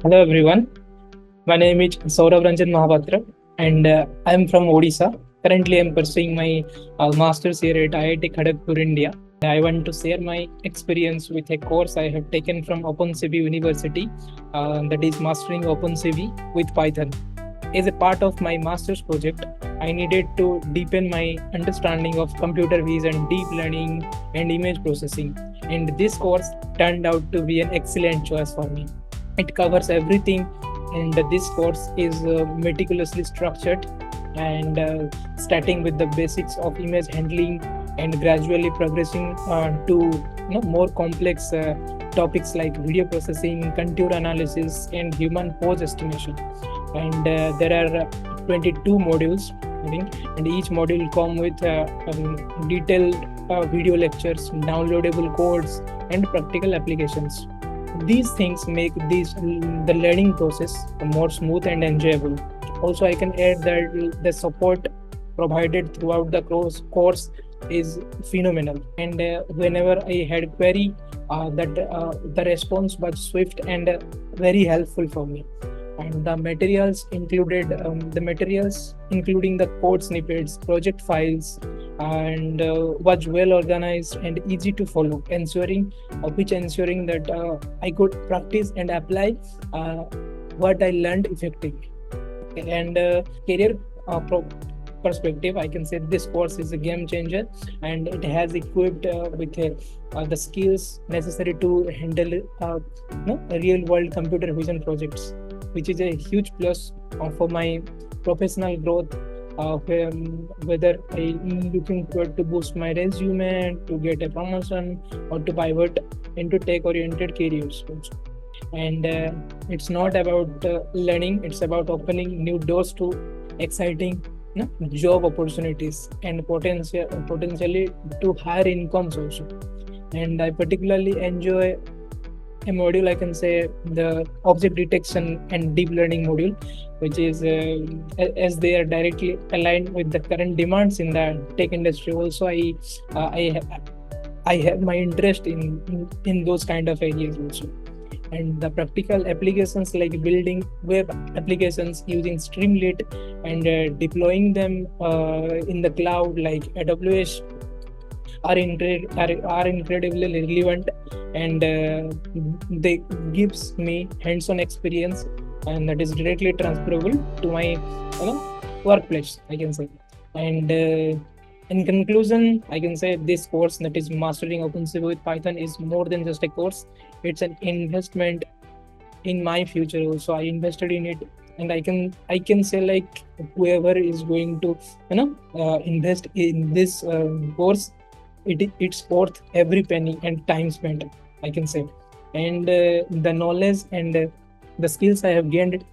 Hello everyone, my name is Sourav Ranjan Mohapatra and I am from Odisha. Currently, I am pursuing my master's here at IIT Kharagpur, India. I want to share my experience with a course I have taken from OpenCV University, that is Mastering OpenCV with Python. As a part of my master's project, I needed to deepen my understanding of computer vision, deep learning, and image processing. And this course turned out to be an excellent choice for me. It covers everything, and this course is meticulously structured and starting with the basics of image handling and gradually progressing to more complex topics like video processing, contour analysis, and human pose estimation. And there are 22 modules, I think, and each module come with detailed video lectures, downloadable codes, and practical applications. These things make the learning process more smooth and enjoyable. Also, I can add that the support provided throughout the course is phenomenal, and whenever I had query, that the response was swift and very helpful for me. And the materials included the materials including the code snippets, project files, and was well organized and easy to follow, ensuring that I could practice and apply what I learned effectively. And career perspective, I can say this course is a game changer, and it has equipped with the skills necessary to handle real world computer vision projects, which is a huge plus for my professional growth. Whether I'm looking forward to boost my resume, to get a promotion, or to pivot into tech-oriented careers also. And it's not about learning; it's about opening new doors to exciting job opportunities and potentially to higher incomes also. And I particularly enjoy a module, I can say, the object detection and deep learning module, which is as they are directly aligned with the current demands in the tech industry. Also, I have my interest in those kind of areas also. And the practical applications like building web applications using Streamlit and deploying them in the cloud like AWS are incredibly relevant, and they gives me hands-on experience, and that is directly transferable to my workplace, I can say. And in conclusion, I can say this course, that is Mastering OpenCV with Python, is more than just a course. It's an investment in my future also. I invested in it, and I can say, like, whoever is going to invest in this course, it's worth every penny and time spent, I can say. And the knowledge and the skills I have gained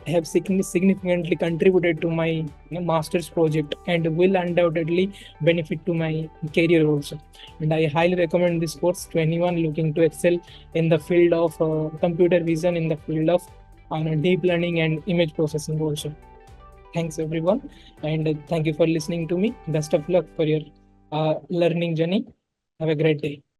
have significantly contributed to my master's project and will undoubtedly benefit to my career also. And I highly recommend this course to anyone looking to excel in the field of computer vision, in the field of deep learning and image processing also. Thanks everyone, and thank you for listening to me. Best of luck for your learning journey. Have a great day.